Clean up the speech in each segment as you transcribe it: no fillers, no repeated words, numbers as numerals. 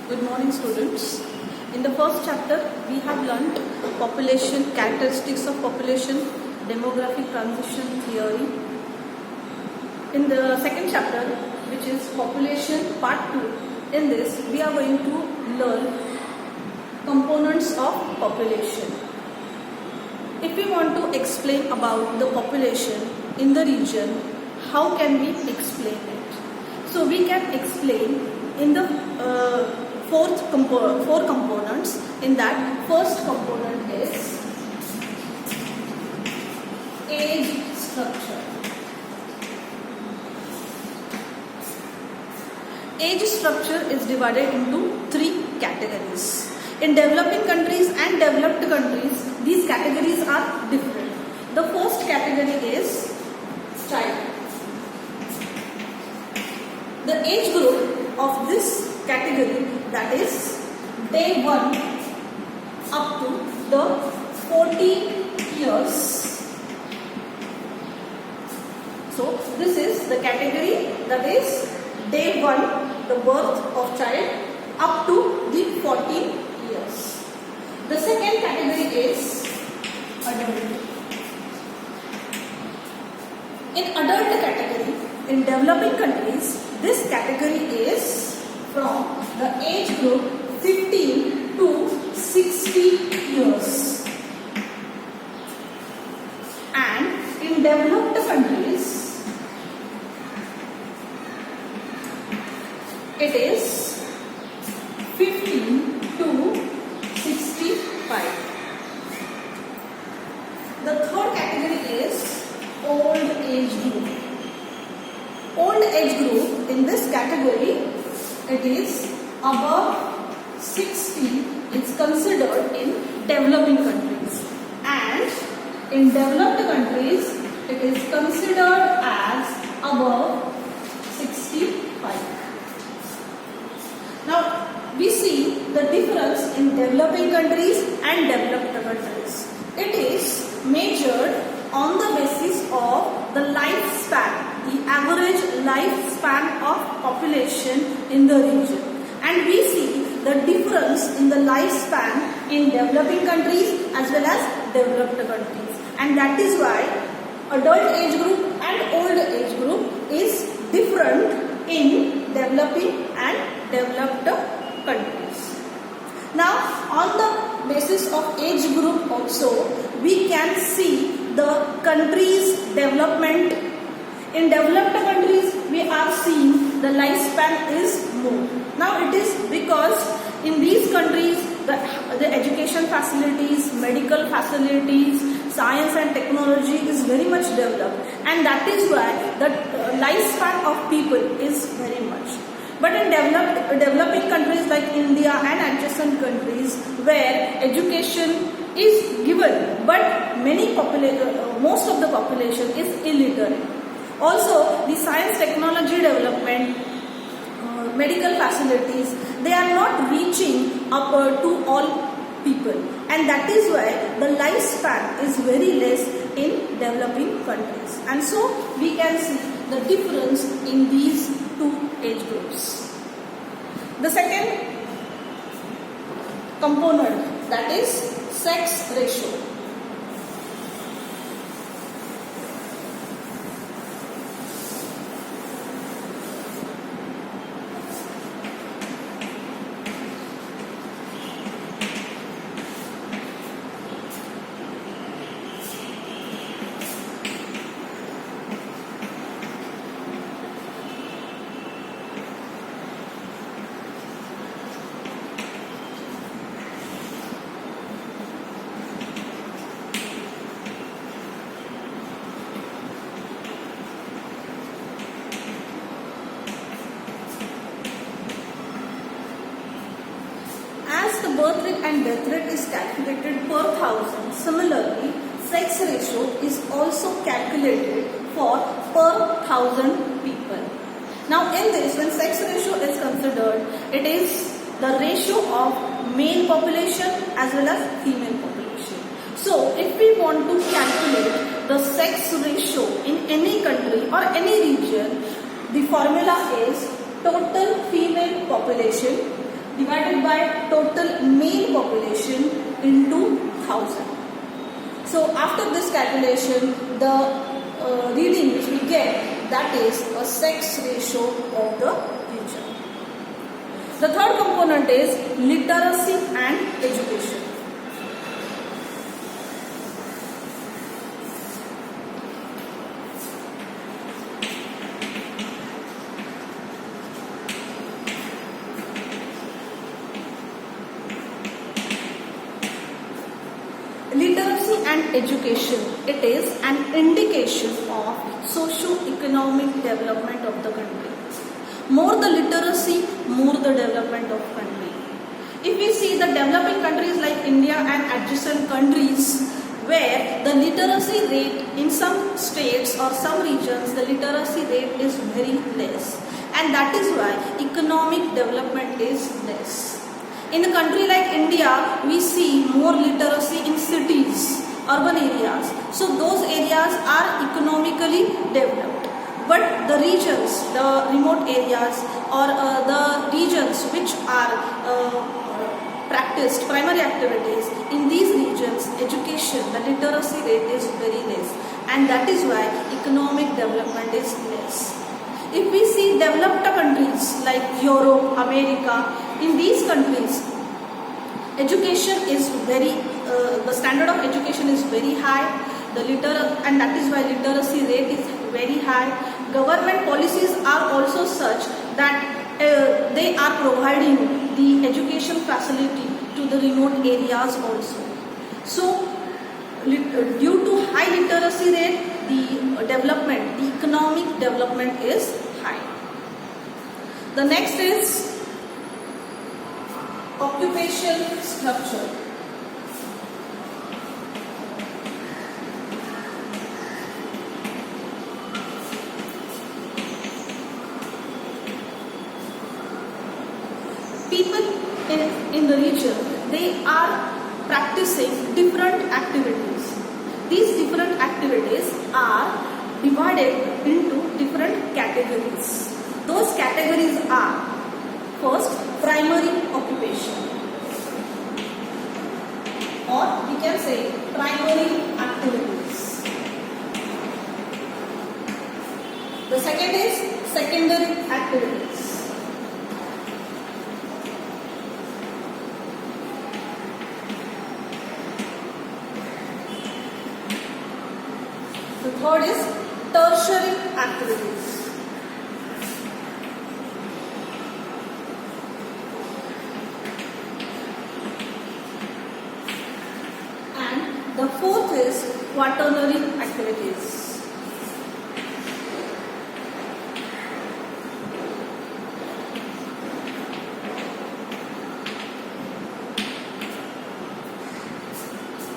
Good morning, students. In the first chapter, we have learnt population, characteristics of population, demographic transition theory. In the second chapter, which is population part 2, in this we are going to learn components of population. If we want to explain about the population in the region, how can we explain it? So we can explain in the four components. In that, first component is age structure. Age structure is divided into three categories. In developing countries and developed countries, these categories are different. The first category is child. The age group of this category, that is day 1 up to the 14 years. So this is the category, that is day 1, the birth of child, up to the 14 years. The second category is adult. In adult category, in developing countries, this category is from the age group 15 to 60 years. And in developed countries, it is 15 to 65. The third category is old age group. Old age group, in this category, it is above 60 is considered in developing countries, and in developed countries it is considered as above 65. Now we see the difference in developing countries and developed countries. It is measured on the basis of the lifespan, the average lifespan of population in the region. And we see the difference in the lifespan in developing countries as well as developed countries. And that is why adult age group and old age group is different in developing and developed countries. Now, on the basis of age group also, we can see the country's development. In developed countries, we are seeing the lifespan is more. Now, it is because in these countries, the education facilities, medical facilities, science and technology is very much developed, and that is why the lifespan of people is very much. But in developing countries like India and adjacent countries, where education is given, but most of the population is illiterate. Also, the science technology development, medical facilities, they are not reaching up to all people, and that is why the lifespan is very less in developing countries. And so we can see the difference in these two age groups. The second component, that is sex ratio. Birth rate and death rate is calculated per thousand. Similarly, sex ratio is also calculated for per thousand people. Now in this, when sex ratio is considered, it is the ratio of male population as well as female population. So if we want to calculate the sex ratio in any country or any region, the formula is total female population divided by total male population into 1000. So after this calculation, the reading which we get, that is a sex ratio of the region. The third component is literacy and education. Literacy and education, it is an indication of socio-economic development of the country. More the literacy, more the development of country. If we see the developing countries like India and adjacent countries, where the literacy rate in some states or some regions, the literacy rate is very less, and that is why economic development is less. In a country like India, we see more literacy in cities, urban areas. So those areas are economically developed. But the regions, the remote areas or the regions which are practiced primary activities, in these regions, education, the literacy rate is very less. And that is why economic development is less. If we see developed countries like Europe, America, in these countries, education is the standard of education is very high, and that is why literacy rate is very high. Government policies are also such that they are providing the education facility to the remote areas also. So, due to high literacy rate, the economic development is high. The next is occupation structure. People in the region, they are practicing different activities. These different activities are divided into different categories. Those categories are: first, primary occupation, or we can say primary activities. The second is secondary activities. The third is tertiary activities. And the fourth is quaternary activities.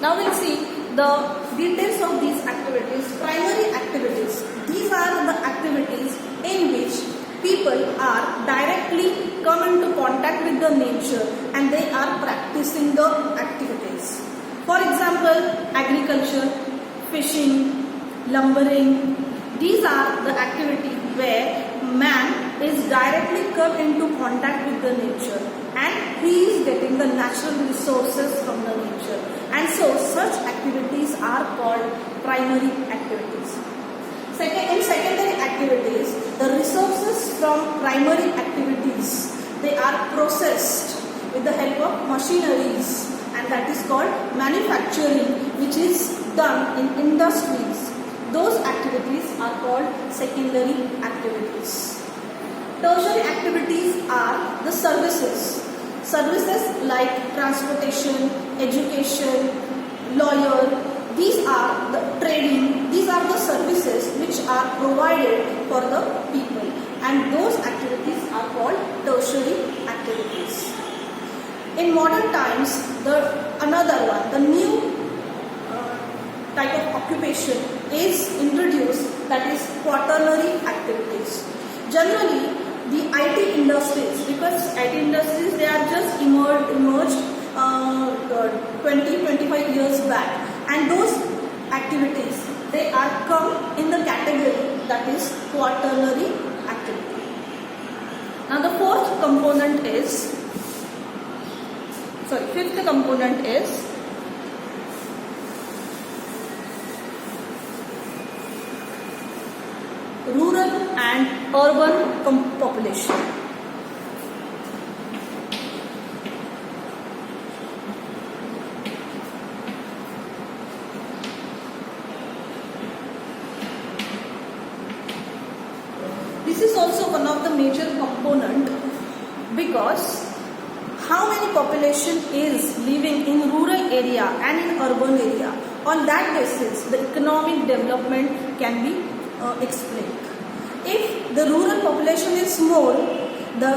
Now we'll see the details of these activities. Primary activities. These are the activities in which people are directly come into contact with the nature and they are practicing the activities. For example, agriculture, fishing, lumbering. These are the activities where man is directly come into contact with the nature and he is getting the natural resources from the nature. And so such activities are called primary activities. In secondary activities, the resources from primary activities, they are processed with the help of machineries, and that is called manufacturing, which is done in industries. Those activities are called secondary activities. Tertiary activities are the services. Services like transportation, education, lawyer, these are the trading, these are the services which are provided for the people, and those activities are called tertiary activities. In modern times, another one, the new type of occupation is introduced, that is quaternary activities. Generally, the IT industries, because IT industries, they are just emerged 20-25 years back, and those activities, they are come in the category that is quaternary activity. Now the fourth component is fifth component is rural and urban population. This is also one of the major component, because how many population is living in rural area and in urban area, on that basis the economic development can be explained. If the rural population is more, the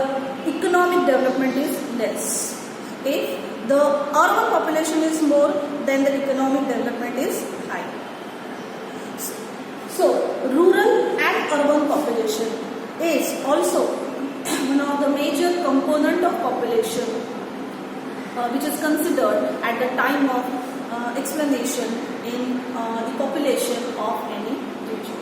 economic development is less. If the urban population is more, then the economic development is high. So rural and urban population is also one of the major component of population which is considered at the time of explanation in the population of any region.